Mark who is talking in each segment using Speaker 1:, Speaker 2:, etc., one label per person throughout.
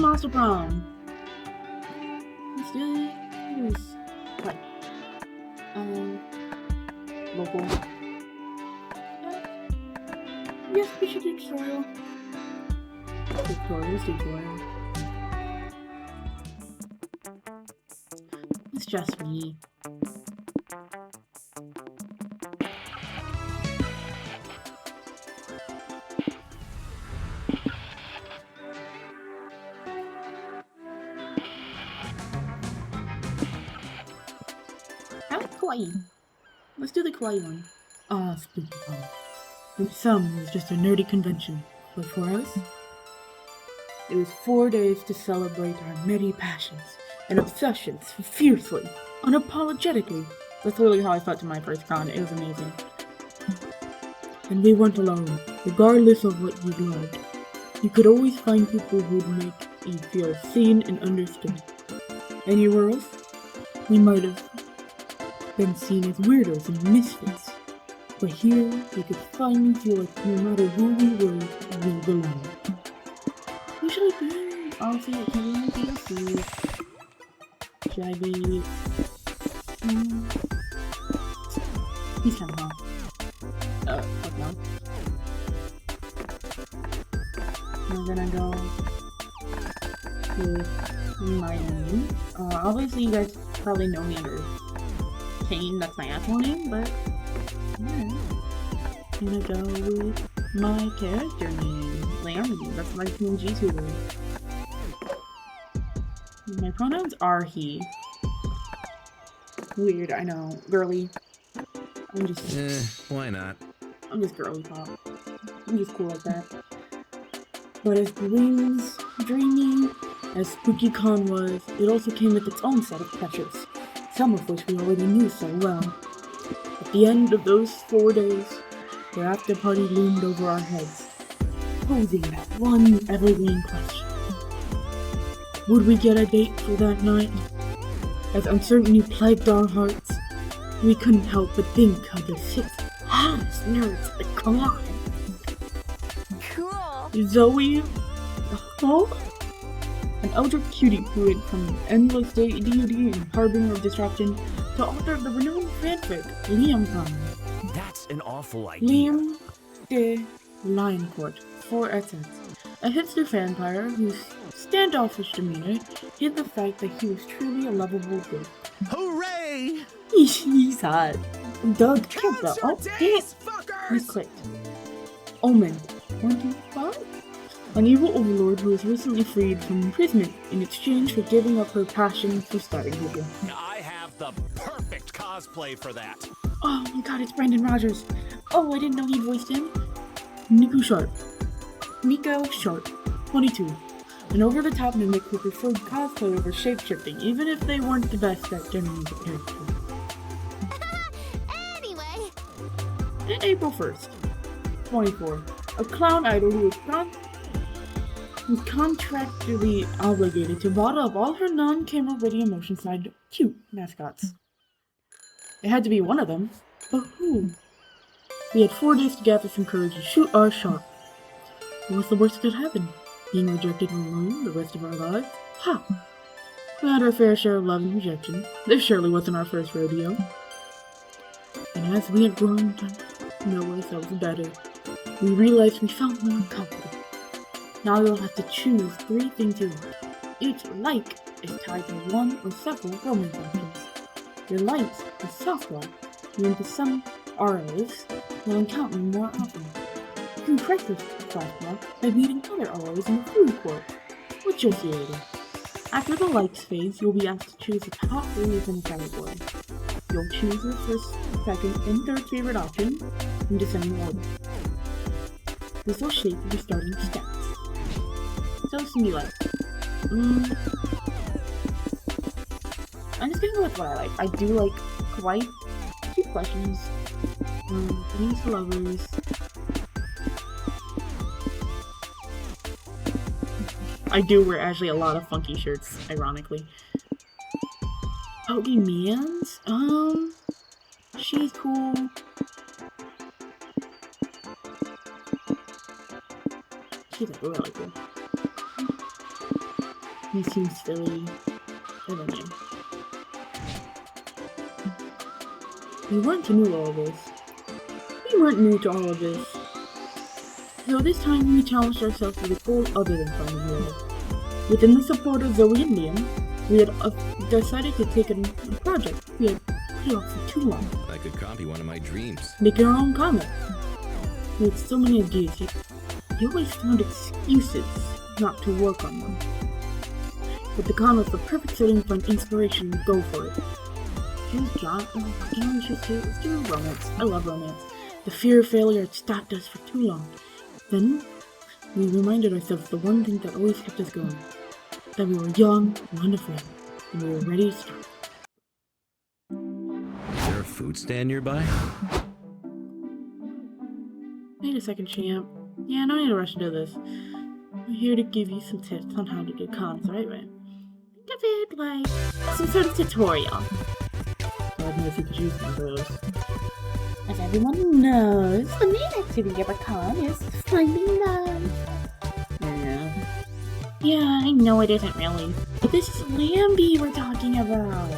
Speaker 1: Master Prom. Let's do this. Right. Local. Yes, we should do tutorial. Tutorial. It's just me. I like kawaii. Let's do the kawaii one. Spooky Con. For some, it was just a nerdy convention, but for us, it was 4 days to celebrate our many passions and obsessions fiercely, unapologetically. That's literally how I felt to my first con. It was amazing. And we weren't alone, regardless of what you loved. You could always find people who'd make you feel seen and understood. Anywhere else, we might have been seen as weirdos and misfits. But here, we could finally feel like no matter who we were, we belonged. Who should I be? Honestly, I can't really be a fool. Should I be... He's kind of hot. Fuck no. I'm gonna go with my name. Obviously you guys probably know me under Kane, that's my actual name, but... yeah. I'm gonna go with my character name, Larry. That's my PNG tutor. My pronouns are he. Weird, I know. Girly. I'm just...
Speaker 2: why not?
Speaker 1: I'm just girly pop. I'm just cool like that. But as dreamy as Spooky Con was, it also came with its own set of pressures, some of which we already knew so well. At the end of those 4 days, the after party loomed over our heads, posing that one evergreen question. Would we get a date for that night? As uncertainty plagued our hearts, we couldn't help but think of the 6 hottest nerds at the con.
Speaker 3: Cool.
Speaker 1: Zoe, an elder cutie who went from endless D&D and harbinger of disruption to author of the renowned fanfic, Liam Gunn.
Speaker 2: That's an awful idea.
Speaker 1: Liam de Lioncourt, for essence, a hipster vampire whose standoffish demeanor hid the fact that he was truly a lovable good.
Speaker 2: Hooray!
Speaker 1: He's hot. Doug,
Speaker 2: Count
Speaker 1: bro.
Speaker 2: your
Speaker 1: Oh, damn
Speaker 2: days,
Speaker 1: it! We
Speaker 2: fuckers!
Speaker 1: clicked. Omen. 125? An evil overlord who was recently freed from imprisonment in exchange for giving up her passion for starting video.
Speaker 2: I have the perfect cosplay for that.
Speaker 1: Oh my god, it's Brandon Rogers. Oh, I didn't know he voiced him. Nico Sharp, 22. An over-the-top mimic who preferred cosplay over shape-shifting, even if they weren't the best at generating the character.
Speaker 3: Anyway.
Speaker 1: And April 1st, 24. A clown idol who was contractually obligated to bottle up all her non-camera ready emotion side cute mascots. It had to be one of them, but who? We had 4 days to gather some courage and shoot our shot. What was the worst that could happen? Being rejected and alone the rest of our lives? Ha! We had our fair share of love and rejection. This surely wasn't our first rodeo. And as we had grown to know ourselves better, we realized we felt more comfortable. Now you'll have to choose 3 things you like. Each like is tied to one or several romance options. Your likes is soft lock. You're into some ROs will encounter more often. You can correct this soft lock by meeting other ROs in the food court, which you'll see later. After the likes phase, you'll be asked to choose the top 3 within a category. You'll choose your first, second, and third favorite option in descending order. This will shape your starting stats. So it's gonna be like, I'm just gonna go with what I like. I do like kawaii, cute questions, things for lovers. I do wear actually a lot of funky shirts, ironically. Pokemans? She's cool. She's like really cool. He seems silly. I don't know. We weren't new to all of this. We weren't new to all of this. So this time we challenged ourselves with a goal other than finding Zoe. Within the support of Zoe and Liam, we had decided to take on a project we had put off for too long.
Speaker 3: I could copy one of my dreams.
Speaker 1: Making our own comic. We had so many ideas, yet we always found excuses not to work on them. But the con was the perfect setting for an inspiration to go for it. Here's John. Let's do romance. I love romance. The fear of failure had stopped us for too long. Then, we reminded ourselves the one thing that always kept us going. That we were young and unafraid, and we were ready to start.
Speaker 3: Is there a food stand nearby?
Speaker 1: Wait a second, champ. Yeah, no need to rush into this. I'm here to give you some tips on how to do cons the right way. Think of it like some sort of tutorial. God knows you could use one of those. As everyone knows, the main activity of a con is finding love. Yeah, I know it isn't really. But this is Lambie we're talking about.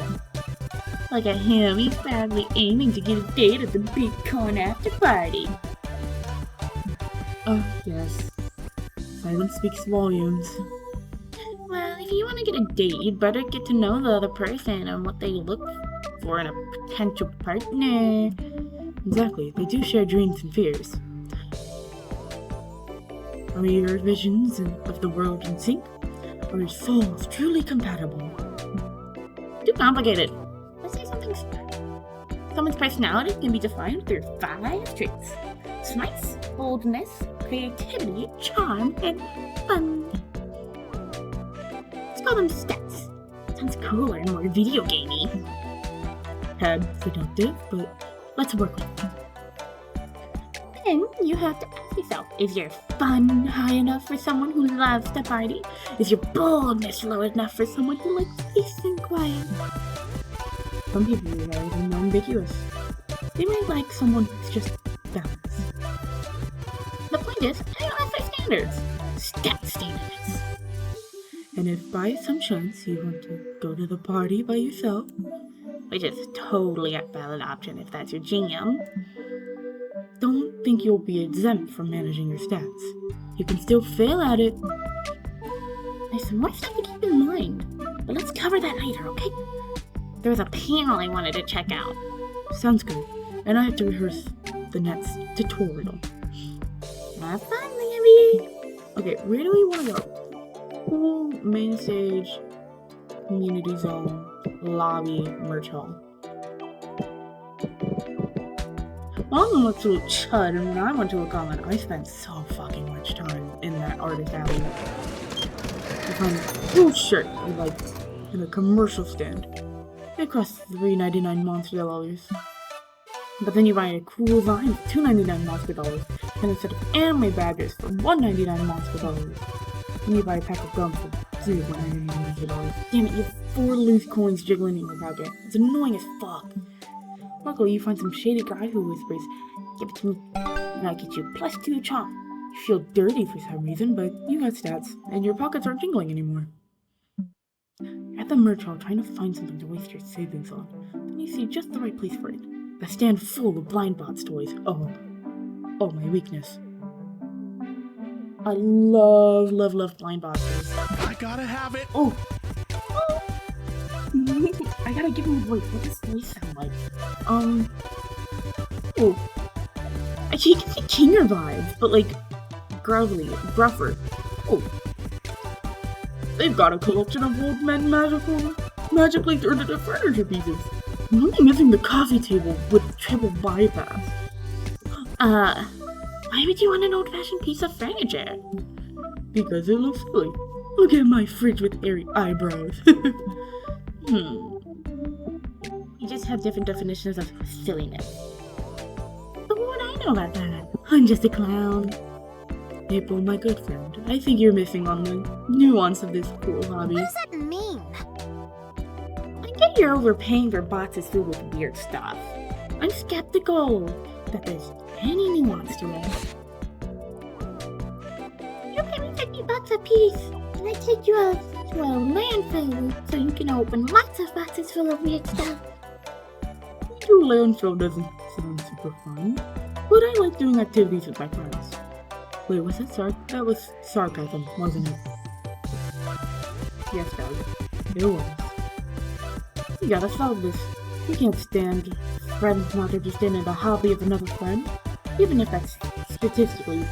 Speaker 1: Look at him, he's badly aiming to get a date at the big con after party. Oh, yes. Silence speaks volumes. Well, if you want to get a date, you'd better get to know the other person and what they look for in a potential partner. Exactly, they do share dreams and fears. Are your visions of the world in sync? Are your souls truly compatible? Too complicated. Let's say something. Someone's personality can be defined through 5 traits: smarts, boldness, creativity, charm, and fun. Let's call them stats. Sounds cooler and more video gamey. Seductive, but let's work with them. Then you have to ask yourself, is your fun high enough for someone who loves to party? Is your boldness low enough for someone who likes peace and quiet? Some people are even ambiguous. They might like someone who's just balanced. The point is, I don't have their standards. Stat standards. And if by some chance you want to go to the party by yourself, which is totally a valid option if that's your jam, don't think you'll be exempt from managing your stats. You can still fail at it. There's some more stuff to keep in mind, but let's cover that later, okay? There was a panel I wanted to check out. Sounds good, and I have to rehearse the next tutorial. Have fun, Lambie! Okay, where do we want to go? Pool, main stage, community zone, lobby, merch hall. Well, I'm an absolute chud, and when I went to a con, I spent so fucking much time in that artist alley. I found a cool shirt in a commercial stand. It costs $3.99 monster dollars. But then you buy a cool vine for $2.99 monster dollars, and a set of anime badges for $1.99 monster dollars. And you buy a pack of gum for $0.99 monster dollars. Damn it, you have 4 loose coins jiggling in your pocket. It's annoying as fuck. Luckily, you find some shady guy who whispers, "Give it to me, and I'll get you +2 chomp." You feel dirty for some reason, but you got stats, and your pockets aren't jingling anymore. You're at the merch hall trying to find something to waste your savings on. Then you see just the right place for it. A stand full of Blind Bots toys. Oh, my weakness. I love Blind Bots toys.
Speaker 2: I gotta have it.
Speaker 1: Oh! I gotta give him a voice. What does voice sound like? Oh. Actually, you can see Kinger vibes, but like, gruffly, gruffer. Oh. They've got a collection of old men magically turned into furniture pieces. I'm only missing the coffee table with triple bypass. Why would you want an old-fashioned piece of furniture? Because it looks silly. Look at my fridge with airy eyebrows. You just have different definitions of silliness. But what would I know about that? I'm just a clown. April, my good friend, I think you're missing on the nuance of this cool hobby.
Speaker 4: What does that mean?
Speaker 1: I get you're overpaying for boxes filled with weird stuff. I'm skeptical that there's any nuance to it. You pay me $50 a piece, and I take you a
Speaker 4: Well, landfill, so you can open lots of boxes full of weird stuff.
Speaker 1: Your landfill doesn't sound super fun, but I like doing activities with my friends. Wait, was that was sarcasm, wasn't it? Yes, Doug. It was. We gotta solve this. We can't stand friends not understanding the hobby of another friend, even if that's statistically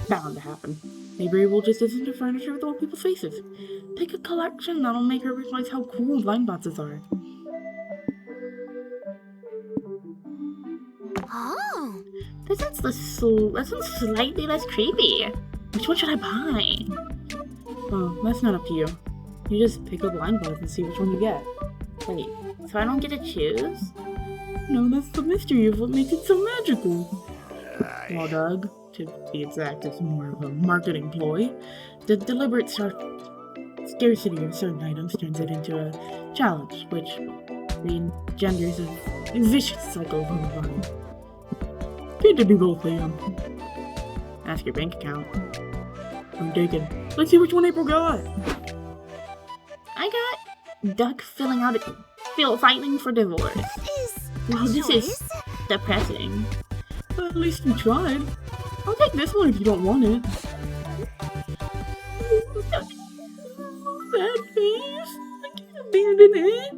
Speaker 1: bound to happen. Maybe we'll just listen to furniture with old people's faces. Pick a collection that'll make her realize how cool blind boxes are.
Speaker 4: Oh, that sounds slightly less creepy. Which one should I buy?
Speaker 1: Oh, that's not up to you. You just pick a blind box and see which one you get.
Speaker 4: Wait, so I don't get to choose?
Speaker 1: No, that's the mystery of what makes it so magical. Well, Doug, to be exact, it's more of a marketing ploy. The deliberate scarcity of certain items turns it into a challenge, which engenders a vicious cycle of overbuying. Good to be both, Liam. Ask your bank account. I'm taken. Let's see which one April got.
Speaker 4: I got Duck filling out filing for divorce. Wow, this is depressing.
Speaker 1: At least we tried. I'll take this one if you don't want it. Sad face. I can't abandon it.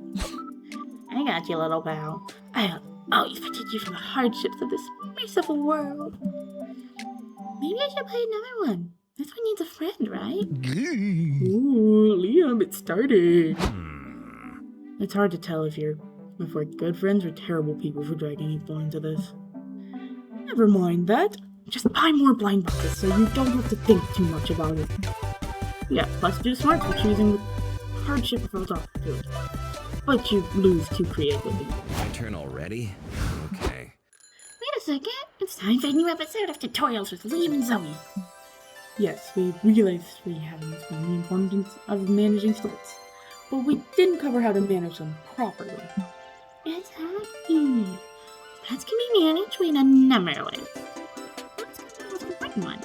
Speaker 4: I got you, little pal. I'll always protect you from the hardships of this merciful world. Maybe I should play another one. This one needs a friend, right?
Speaker 1: Ooh, Liam, it started. It's hard to tell if we're good friends or terrible people for dragging people into this. Never mind that. Just buy more blind boxes so you don't have to think too much about it. Yeah, plus do smart for choosing the hardship of to it. But you lose too creatively.
Speaker 3: My turn already? Okay.
Speaker 4: Wait a second. It's time for a new episode of Tutorials with Liam and Zoe.
Speaker 1: Yes, we realized we haven't explained the importance of managing stats, but we didn't cover how to manage them properly.
Speaker 4: Exactly. Stats can be managed in a number of ways. What's the most important one?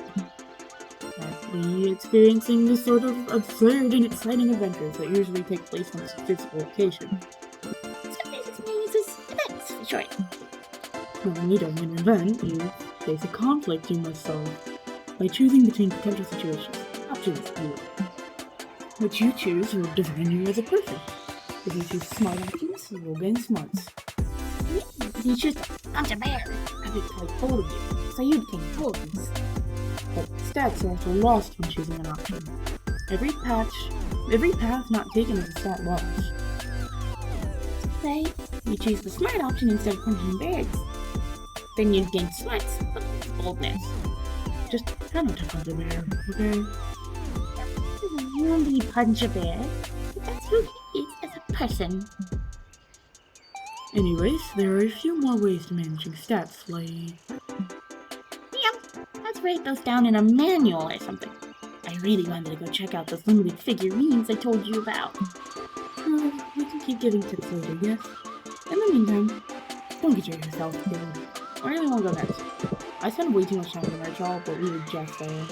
Speaker 1: Actually experiencing the sort of absurd and exciting adventures that usually take place on a physical location.
Speaker 4: Sometimes it's used as events for short.
Speaker 1: When you don't win an event, you face a conflict you must solve by choosing between potential situations. Options, if you will. What you choose will define you as a person. If you choose smart options, you will gain smarts.
Speaker 4: If you choose a bunch of bears,
Speaker 1: I could take hold of you, so you became intelligence. But stats are also lost when choosing an option. Every path not taken is a stat loss.
Speaker 4: Say, you choose the smart option instead of punching birds. Then you'd gain smarts, but boldness.
Speaker 1: Just try not to punch a bear, okay?
Speaker 4: You won't be punch a bear. That's who he is as a person.
Speaker 1: Anyways, there are a few more ways to managing stats, like...
Speaker 4: Yep, let's write those down in a manual or something. I really wanted to go check out those limited figurines I told you about.
Speaker 1: We can keep giving tips later, yes? In the meantime, don't get yourself killed. Where do we want to go next? I spent way too much time in our job, but we were just there.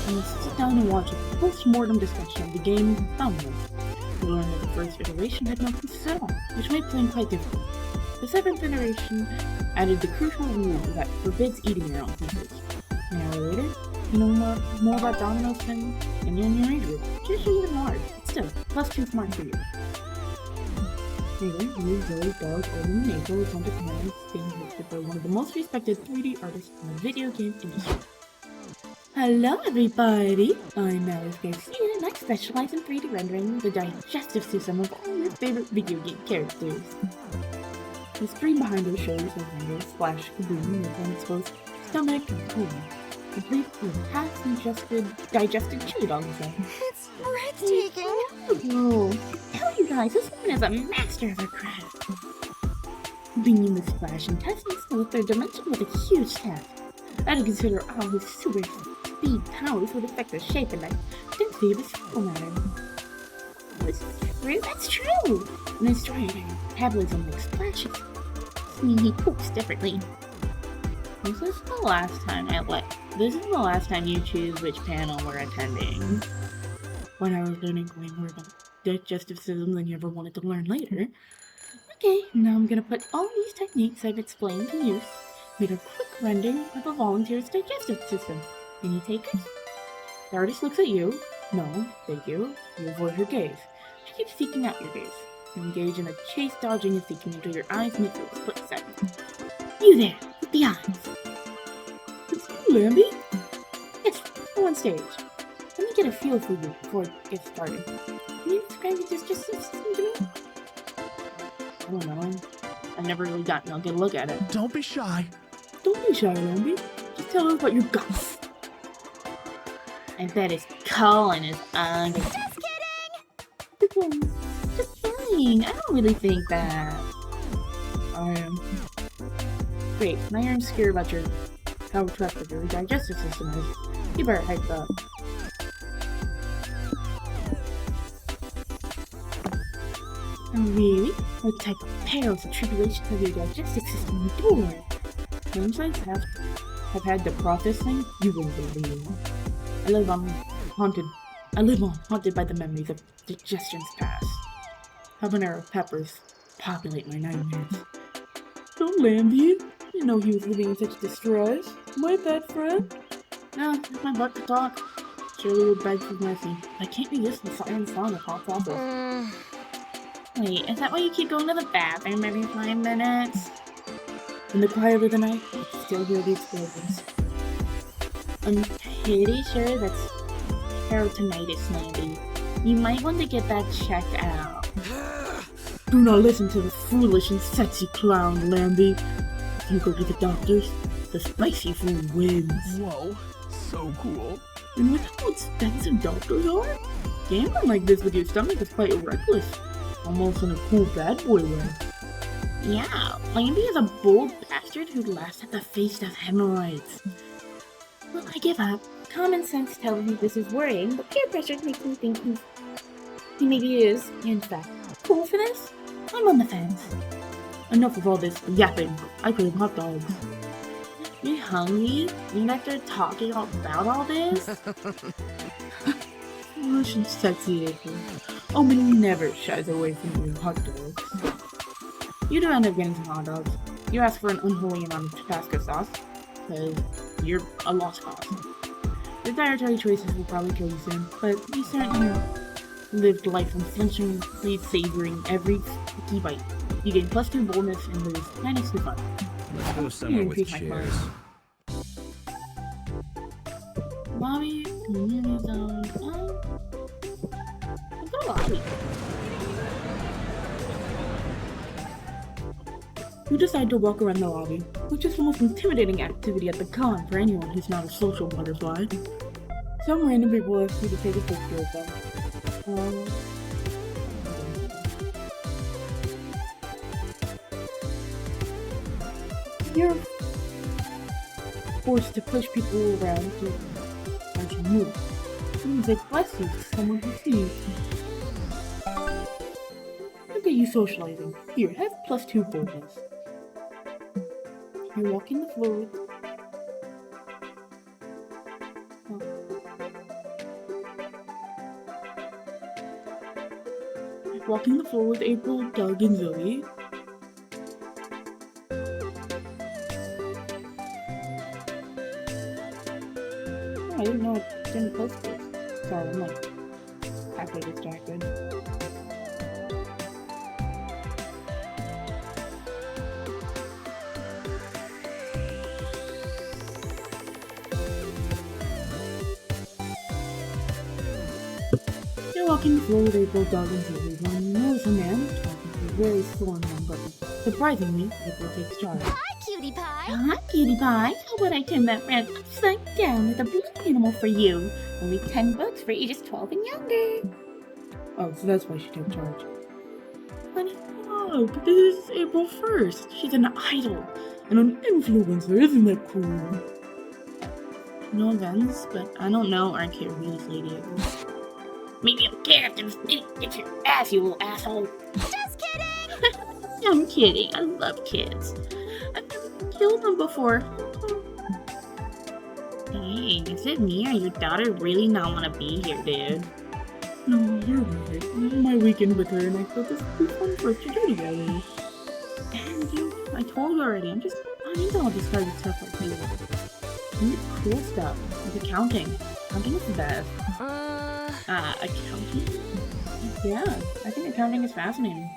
Speaker 1: Let's sit down and watch a post-mortem discussion of the game Dominant. We learned that the first iteration had no pieces at all, which made playing quite difficult. The second iteration added the crucial rule that forbids eating your own pieces. An hour later, you know more about dominoes than anyone in your age group. Just even large, but still, +2 smart for you. Later, you, Zoe, Doug, Odin, and April with Hunter Command being hosted by one of the most respected 3D artists in the video game industry. Hello everybody! I'm Alice Garcia and I specialize in 3D rendering the digestive system of all your favorite video game characters. The screen behind us shows a render splash kaboom with an exposed stomach and colon, complete with digested chewy dog inside.
Speaker 4: It's breathtaking.
Speaker 1: Oh, tell you guys, this woman is a master of her craft. Being the splash and testing the third dimension was a huge task. I had to consider how his super speed powers would affect the shape and density of his physical matter. That's true! And his metabolism like splashes. I mean, he poops differently.
Speaker 4: This is the last time you choose which panel we're attending.
Speaker 1: When I was learning way more about digestive system than you ever wanted to learn later.
Speaker 4: Okay, now I'm gonna put all these techniques I've explained to use. Make a quick rendering of a volunteer's digestive system. Any takers?
Speaker 1: The artist looks at you. No, thank you. You avoid her gaze.
Speaker 4: She keeps seeking out your gaze. You engage in a chase, dodging and seeking until your eyes meet for a split second. You there, with the eyes.
Speaker 1: It's you, Lambie.
Speaker 4: Yes, go on stage. Let me get a feel for you before it gets started. Can you describe your digestive system to me?
Speaker 1: I don't know.
Speaker 4: I've never really gotten a good look at it.
Speaker 2: Don't be shy.
Speaker 1: Don't be shy, Lambie. Just tell us what you got.
Speaker 4: I bet his colon is under.
Speaker 5: Just kidding!
Speaker 4: Just kidding. I don't really think that.
Speaker 1: I am.
Speaker 4: Great, now you're insecure about how attractive your digestive system is. You better hype up. Really? What type of perils and tribulations have your digestive system endured?
Speaker 1: When I have had to process things you wouldn't believe. I live on haunted by the memories of digestion's past. Habanero peppers populate my nightmares. Don't Lambie. Didn't know he was living in such distress. My bad, friend.
Speaker 4: No, it's my butt to talk.
Speaker 1: Surely would beg for mercy. I can't resist the siren song of hot sauces.
Speaker 4: Wait, is that why you keep going to the bathroom every 5 minutes?
Speaker 1: In the quiet of the night, I can still hear the explosions.
Speaker 4: I'm pretty sure that's peritonitis, Lambie. You might want to get that checked out.
Speaker 1: Do not listen to the foolish and sexy clown, Lambie. If you go to the doctors, the spicy food wins.
Speaker 2: Whoa, so cool.
Speaker 1: And with how expensive doctors are, gambling like this with your stomach is quite reckless. Almost in a cool bad boy way.
Speaker 4: Yeah, Lambie is a bold bastard who laughs at the face of hemorrhoids. Well, I give up. Common sense tells me this is worrying, but peer pressure makes me think he maybe is, in fact, cool for this. I'm on the fence.
Speaker 1: Enough of all this yapping. I crave hot dogs.
Speaker 4: You hungry? Even after talking about all this?
Speaker 1: Foolish and sexy April. Omni never shies away from eating hot dogs.
Speaker 4: You do end up getting some hot dogs. You ask for an unholy amount of Tabasco sauce, because you're a lost cause. Your dietary choices will probably kill you soon, but you certainly lived life unflinchingly savoring every key bite. You gain +2 boldness and lose -2 fun.
Speaker 3: Let's go somewhere with
Speaker 4: increase my
Speaker 3: chairs.
Speaker 4: Lobby, community zone. Let's go to lobby.
Speaker 1: You decide to walk around the lobby, which is the most intimidating activity at the con for anyone who's not a social butterfly. Some random people ask you to take a picture of them. You're forced to push people around as you move. Seems like bless you to someone who sees. Look at you socializing. Here, have +2 boldness. You're walking the floor with... Walking the floor with April, Doug, and Zoe. Oh, I didn't know I didn't post this. Sorry, I'm like halfway distracted. You're walking the floor with April, Doug, and Zoe when you notice a man talking to a very sullen young button. Surprisingly, April takes charge.
Speaker 5: Hi, cutie pie!
Speaker 4: Hi, cutie pie. How about I turn that red upside down with a blue animal for you? Only $10 for ages 12 and younger.
Speaker 1: Oh, so that's why she took charge. Honey, look, this is April 1st. She's an idol and an influencer. Isn't that cool?
Speaker 4: No offense, but I don't know or care who this lady is. Maybe I'll care if this idiot gets your ass, you little asshole.
Speaker 5: Just kidding!
Speaker 4: I'm kidding. I love kids. I've never killed them before. Hey, is it me or your daughter really not want to be here, dude?
Speaker 1: No, you're right. My weekend with her and I thought this would be fun for us to do together.
Speaker 4: And you, I told you already, I'm into all this private stuff like you. I need cool stuff, like accounting. Accounting is the best. Accounting? Yeah, I think accounting is fascinating.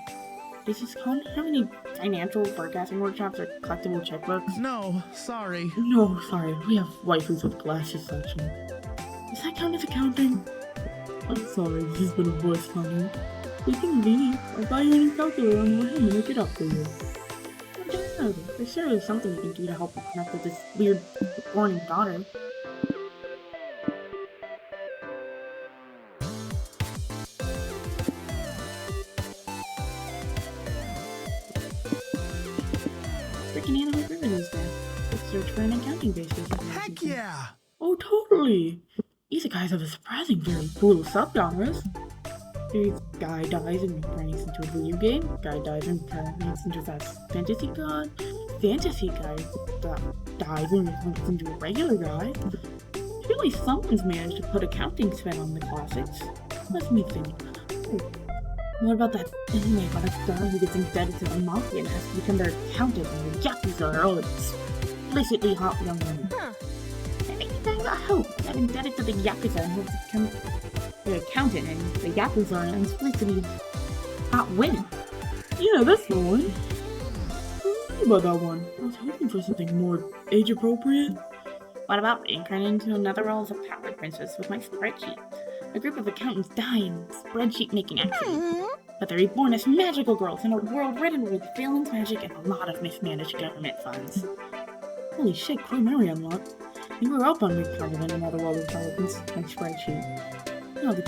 Speaker 4: Does this con have any financial forecasting workshops or collectible checkbooks?
Speaker 2: No, sorry.
Speaker 1: No, sorry, we have waifus with glasses section.
Speaker 4: Does that count as accounting?
Speaker 1: I'm sorry, this has been a voice comment. We can leave. I'll buy you a new calculator on the way home and make it up for you.
Speaker 4: I don't know. There's surely something you can do to help you connect with this weird, warning daughter. Freaking Anime Ribbon is there. Let's search for an accounting-based business.
Speaker 2: Heck yeah!
Speaker 1: Oh, totally! Isekais have a surprising very cool subgenres. There's guy dies and reincarnates into a video game, guy dies and reincarnates into a fantasy god, fantasy guy dies and reincarnates into a regular guy. Surely someone's managed to put accounting spin on the classics. Let me think. Ooh. What about that anime about a guy who gets indebted to the mafia and has to become their accountant and the Yakuza are all explicitly hot young women? I think I hope that indebted to the Yakuza and has become the accountant and the Yakuza are explicitly hot women. Yeah, that's the one. What about that one? I was hoping for something more age appropriate.
Speaker 4: What about reincarnating into another role as a power princess with my spreadsheet? A group of accountants die in spreadsheet making action. But they're reborn as magical girls in a world ridden with villains, magic, and a lot of mismanaged government funds.
Speaker 1: Holy shit, cool memory unlocked. You grew up on reincarnating in another world of intelligence, my spreadsheet. You showed the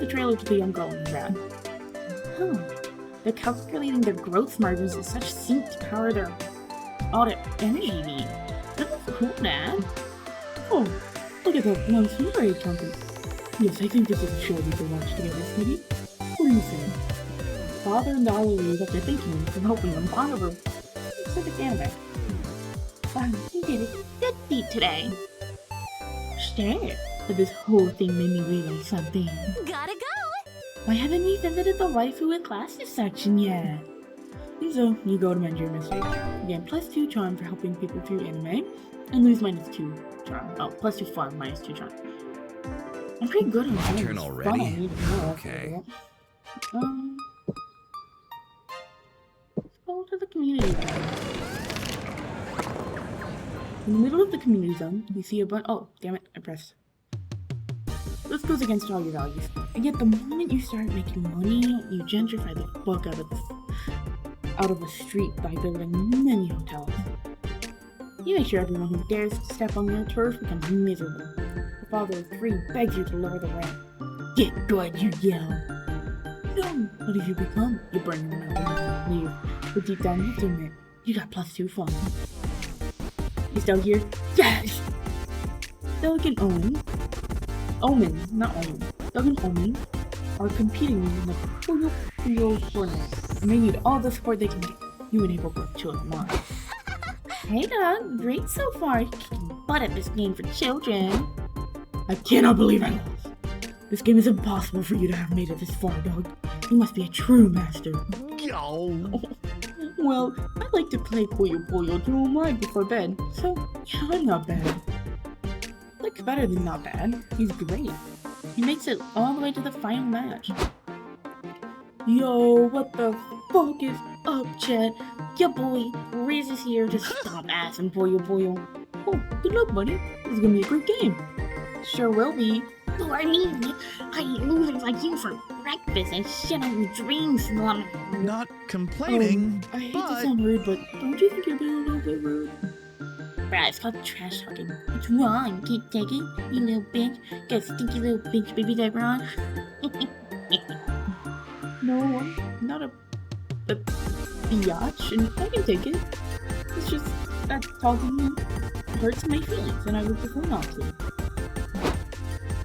Speaker 1: trailer to the young girl in that.
Speaker 4: They're calculating their growth margins with such sync to power their audit energy need. That's cool, Dad.
Speaker 1: Oh, look at that one samurai accountant. Yes, I think this is a show we can watch together, sweetie. What do you think?
Speaker 4: Father and daughter leave after thinking and helping them bond over specific anime. Wow, you did a good deed today.
Speaker 1: Sure, but this whole thing made me realize something.
Speaker 5: Gotta go!
Speaker 1: Why haven't we visited the waifu and classes section yet? So, you go to my your message. Again, +2 charm for helping people through anime, and lose -2 charm. Oh, +2 fun, -2 charm. I'm pretty good on that.
Speaker 3: Turn already? Okay.
Speaker 4: Let's go to the community zone.
Speaker 1: In the middle of the community zone, you see a bunch. Oh, damn it, I pressed. This goes against all your values. And yet, the moment you start making money, you gentrify the fuck out of a street by building many hotels. You make sure everyone who dares to step on your turf becomes miserable. The father of 3 begs you to lower the rent. Get good, you yell. No! What have you become? You burn your mouth and leave. But deep down, you have to admit, you got +2 fun. You still here? Yes! Doug and Omen, not Omen. Doug and Omen are competing in the Puyo Puyo tournament, and they need all the support they can get. You enable both children want.
Speaker 4: Hey Doug, great so far. You're kicking butt at this game for children.
Speaker 1: I cannot believe I lost. This game is impossible for you to have made it this far, Doug. You must be a true master.
Speaker 2: Yo.
Speaker 1: Well, I like to play Puyo Puyo right before bed, so yeah, I'm not bad. Like, better than not bad. He's great.
Speaker 4: He makes it all the way to the final match.
Speaker 1: Yo, what the fuck is up, Chet?
Speaker 4: Your boy, Riz is here to stop ass and Puyo Puyo.
Speaker 1: Oh, good luck, buddy. This is gonna be a great game.
Speaker 4: Sure will be. Oh, I mean, I eat losers like you for breakfast and shit on your dreams, Mom.
Speaker 2: Not complaining,
Speaker 1: I hate
Speaker 2: but
Speaker 1: to sound rude, but don't you think you're being a little bit rude?
Speaker 4: Bruh, it's called trash talking. What's wrong? Can't take it? You little bitch. Got a stinky little bitch baby diaper on?
Speaker 1: No, I'm not a biatch, and I can take it. It's just that talking hurts my feelings, and I would prefer not to.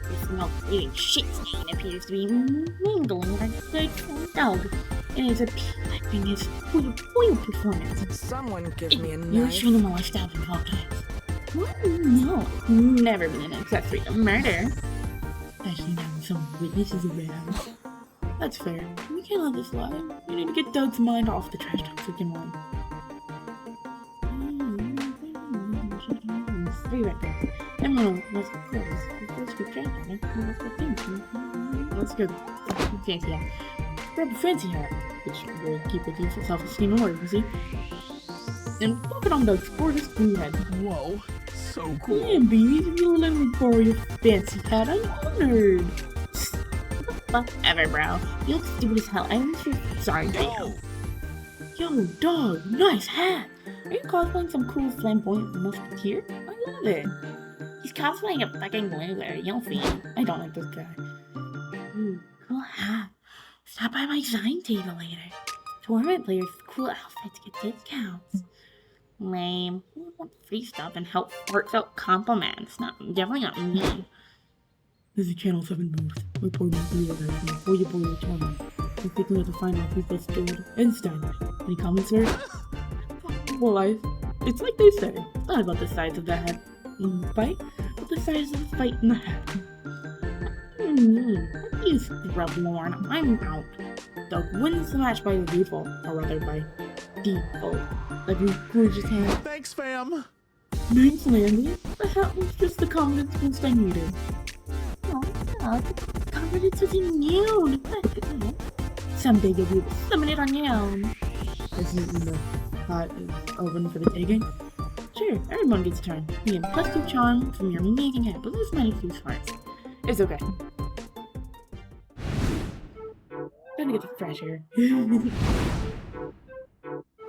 Speaker 4: This smell eating shit stain appears to be mingling with a good dog, and is affecting his Puyo Puyo performance.
Speaker 6: Someone give me a
Speaker 4: You're
Speaker 6: knife.
Speaker 4: showing him a lifestyle in podcast. What? No, never been an accessory to murder. Especially now when some witnesses around. That's fair. We can't let this slide. We need to get Doug's mind off the trash toxic one. Be right back. Let's go. Let's go. Fancy hat. Grab a fancy hat, which will keep with you for self-esteem and work, you see? And pop it on Doug's gorgeous blue head.
Speaker 2: Whoa, so cool.
Speaker 4: Yeah, bees, if you'll let me borrow your fancy hat, I'm honored. Whatever, bro. You look stupid as hell. I'm sorry, Draco. Yo, Doug, nice hat. Are you cosplaying some cool flamboyant musketeer? I love it. He's cosplaying a fucking blueberry. You'll see. I don't like this guy. Ooh, cool hat. Stop by my sign table later. Tournament players with cool outfits get discounts. Lame. We want free stuff and help heartfelt compliments. Definitely not me. This is Channel 7 booth. Reporting for you guys before you board the tournament. We're taking out the final people Stewart and Steiner. Any comments, sir? Well, it's like they say. It's not about the size of the hat in the fight, but the size of the fight in the hat. You scrub Lorne, I'm out. Doug wins the match by default, or rather by default. Like your gorgeous hat.
Speaker 2: Thanks, fam.
Speaker 4: Thanks, Landy. The hat was just the confidence boost I needed. Oh, Doug, confidence was in you. Someday you'll be able to summon it on your own. Isn't the hat is open for the taking? Sure, everyone gets a turn. You get +2 charm from your amazing hat, but this many few hearts. It's okay. Time to get the fresh air.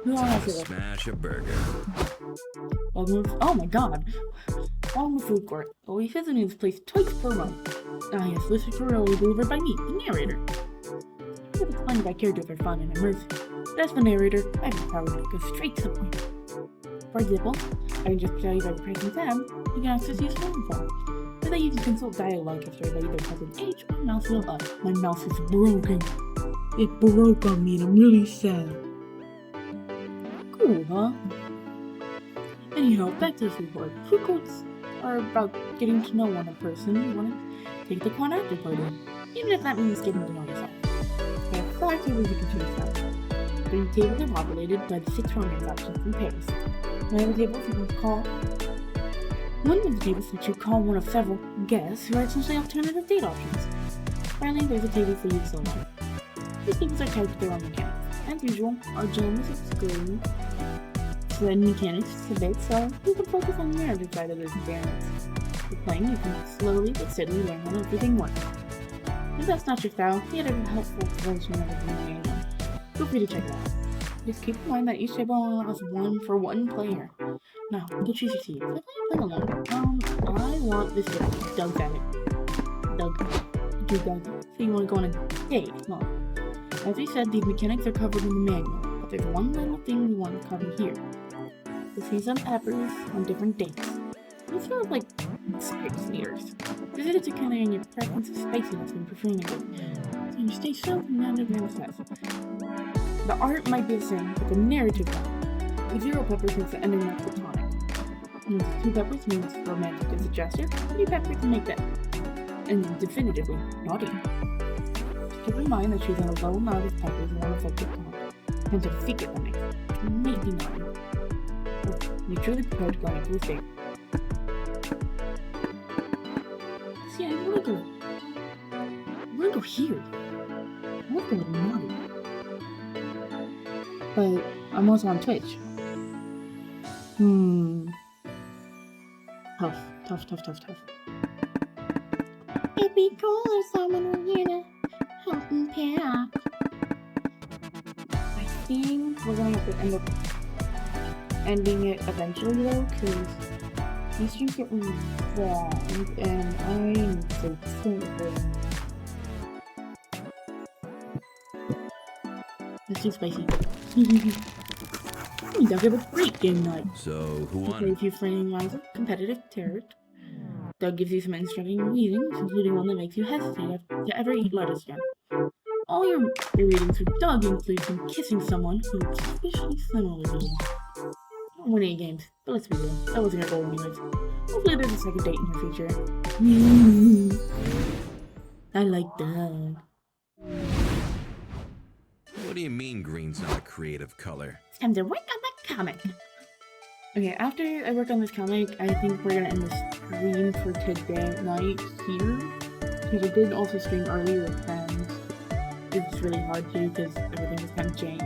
Speaker 3: Smash a burger.
Speaker 4: Oh my god. On the food court. Always has a news place twice per month. Ah yes, this tutorial will be delivered by me, the narrator. If explained by characters are fun and immersive. As the narrator, I have the power to go straight to the point. For example, I can just tell you by pressing tab, you can access these phone calls. But I use to consult dialogue history by either pressing H or mouse wheel up. My mouse is broken. It broke on me and I'm really sad. Cool, huh? Anyhow, back to the food court. Food courts are about getting to know one person you want to take the con after party, even if that means getting to know yourself. There are 5 tables you can choose from. 3 tables are populated by the 6 romance options in pairs. One of the tables you can call one of several guests who are essentially alternative date options. Finally, there's a table for you to select. These tables are tied to their own mechanics. As usual, our gym is excluding sled mechanics a bit, so you can focus on the narrative side of this experience. With playing, you can slowly but steadily learn how everything works. If that's not your style, we had a helpful version of it in the manual. Feel free to check it out. Just keep in mind that each table only allows 1 for 1 player. Now, go choose your team. If I play alone, I want this guy, Doug at it. Doug. So you want to go on a date, huh? As we said, these mechanics are covered in the manual, but there's one little thing we want to cover here. The season peppers on different dates. These sort of like spice meters. Visit it to kind of in your preference of spiciness when preferring it. So you stay so none of your says. The art might be the same, but the narrative not. The 0 peppers means the ending of platonic. And the 2 peppers means romantic as a gesture, 3 peppers to make that. And definitively naughty. Keep in mind that choosing a low amount of peppers won't affect your count. And to secret limit, maybe not. Be truly prepared to go into the state. See, I wanna go here. I wanna go naughty. But I'm also on Twitch. Tough. It'd be cool if someone were here to help me pack. I think we're gonna have to end up ending it eventually though, because these streams get really long and I need to think them. That's too spicy. Doug have a great game night.
Speaker 3: So, who
Speaker 4: Play
Speaker 3: won?
Speaker 4: with your friend Liza, competitive terror. Doug gives you some instructing readings, including one that makes you hesitate to ever eat lettuce again. All your readings with Doug include some kissing someone who looks suspiciously similar to you.
Speaker 1: don't win any games. But let's be real, that wasn't our goal anyways. Hopefully there's a second date in the future. I like that.
Speaker 3: What do you mean green's not a creative color?
Speaker 1: It's time to work on my comic. Okay, after I work on this comic, I think we're gonna end the stream for today night here. Because I did also stream earlier with friends. It's really hard to because everything is kind of changed.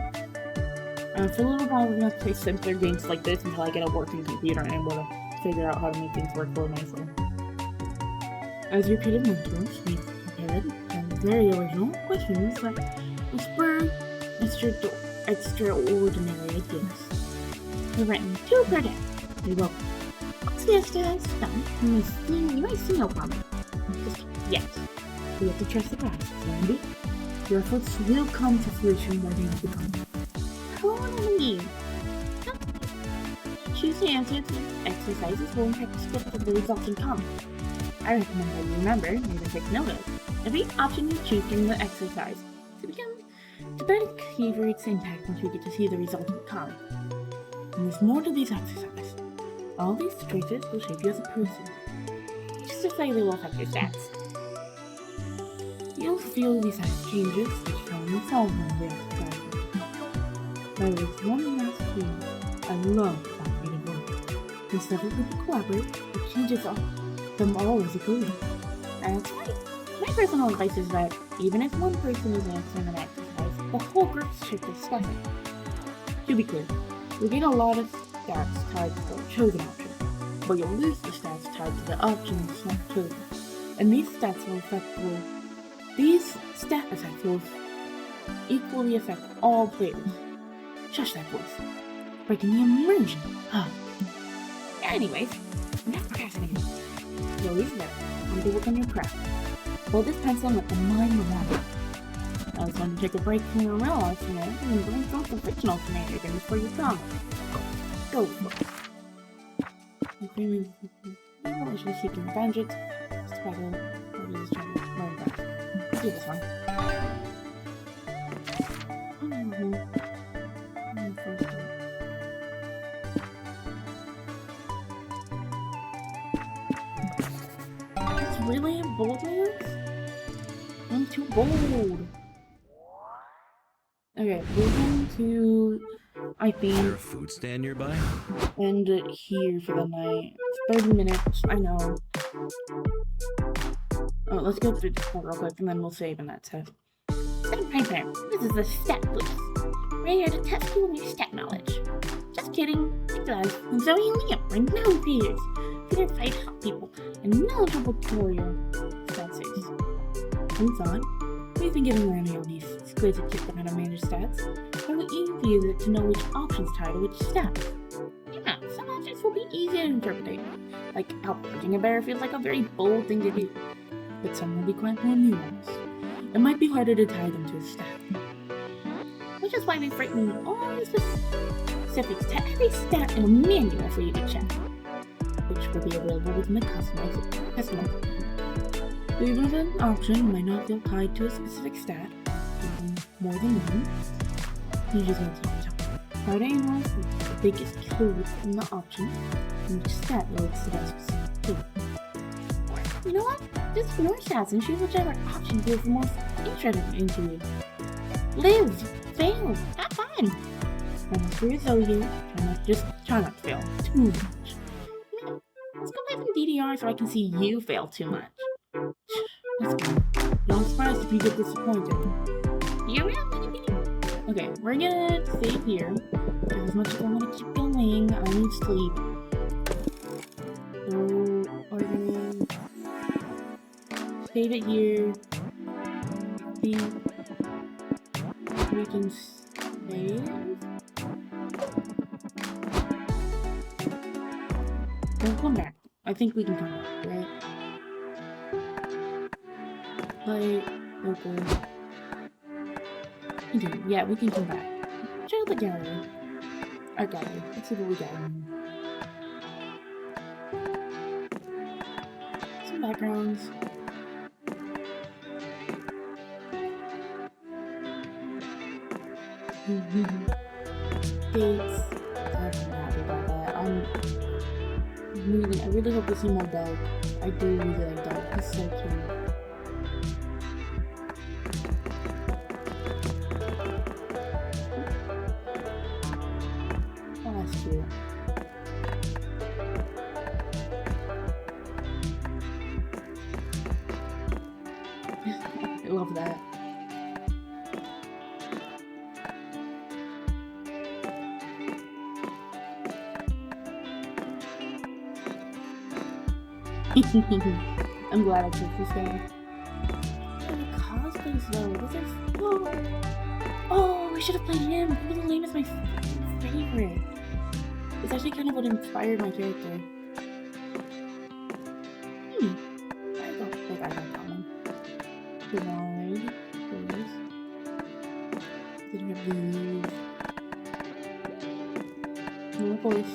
Speaker 1: For a little while, we're gonna play simpler games like this until I get a working computer and I'm able to figure out how to make things work really nicely. As your creative mentors, we've prepared some very original questions that will spur extraordinary ideas. We've written 2 per day. We will siesta stuff. You might see no problem. Just yes. We have to trust the process, Randy. Your efforts will come to fruition by the end of the comic. Totally. Choose the answer to exercises will impact the script of the resulting comic. I recommend that you remember, maybe take note of, every option you choose during the exercise to better savor its impact once we get to see the resulting comic. And there's more to these exercises. All these choices will shape you as a person. Just as slightly will affect your stats. You'll feel these changes which show themselves on the exercises. There is one last thing I love about creative work. When several people collaborate, it changes them all as a group. That's right. My personal advice is that even if one person is answering an exercise, the whole group should discuss it. To be clear, you'll gain a lot of stats tied to the chosen option, but you'll lose the stats tied to the option that's not chosen. And these stat effects will equally affect all players. Shush that voice. Breaking the immersion. Anyways, enough procrastinating. You'll use that. Time to work on your craft. Hold this pencil and let the mind wander. I was going to take a break from your real life command and bring some fictional shenanigans for your drama. Go for it. I should seek vengeance. Spider. Maybe just trying to learn that. Let's do this one. It's really a bold move? I'm too bold. Okay, we're going to, I
Speaker 3: Is there a
Speaker 1: think,
Speaker 3: food stand nearby?
Speaker 1: end it here for the night. It's 30 minutes, I know. Oh, let's go through this real quick and then we'll save in that test. Right there. This is the stat boost. We're here to test you on your stat knowledge. Just kidding. It does. And Zoe and Liam are known peers. Peter fight hot people and knowledgeable tutorial sponsors. Who thought? We've been giving Randy all these exquisite tips on how to manage stats. How easy is it to know which options tie to which stat? Yeah, some options will be easy to interpret. Like outpunching a bear feels like a very bold thing to do. But some will be quite more nuanced. It might be harder to tie them to a stat. Which is why we've written all the specifics to every stat in a manual for you to check, which will be available within the customizer. Even if an option might not feel tied to a specific stat, even more than one, you just want to know. Try to analyze the biggest clues in the option and which stat relates to that specific clue. You know what? Just ignore stats and choose whichever option feels the most interesting to you. Live! Fail! Have fun! And as for your Zoe, try not to fail too much. Let's go play some DDR so I can see you fail too much. Let's go. Don't surprise if you get disappointed. You really? Okay, we're gonna stay here. Because as much as I want to keep going, I need sleep. So, we're gonna save it here. See if we can save. We'll come back. I think we can come back, right? Like, okay. Yeah, we can come back. Check out the gallery. Our gallery. Let's see what we got. Some backgrounds. Dates. I really hope to see more Doug. I do really like Doug. He's so cute. Oh, that's cute. I love that. I'm glad I took this guy. Oh, the cosplays though. Those are. Oh, I should have played him. Brutal Lane is my favorite. It's actually kind of what inspired my character. I don't think I got that one. Divide. Those. Didn't have these. No, of course.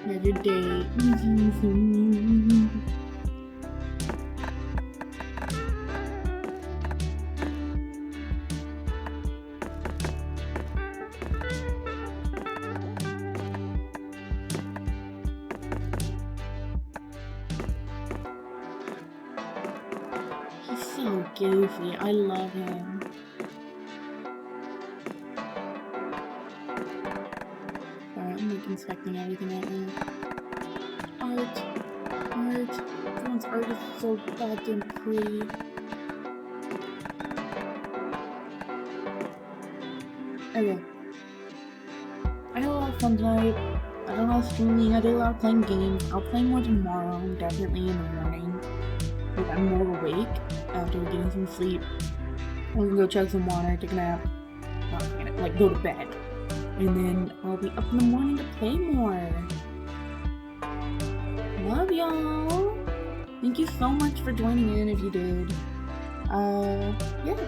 Speaker 1: Another day. He's so goofy. I love him. Alright, I'm like inspecting everything right now. Art. Everyone's art is so goddamn pretty. Okay. I had a lot of fun tonight. I don't know streaming. I did a lot of playing games. I'll play more tomorrow, definitely in the morning. Like I'm more awake after getting some sleep. I'm gonna go chug some water, take a nap. Not take a nap, like go to bed. And then I'll be up in the morning to play more. Love y'all. Thank you so much for joining in if you did. Yeah.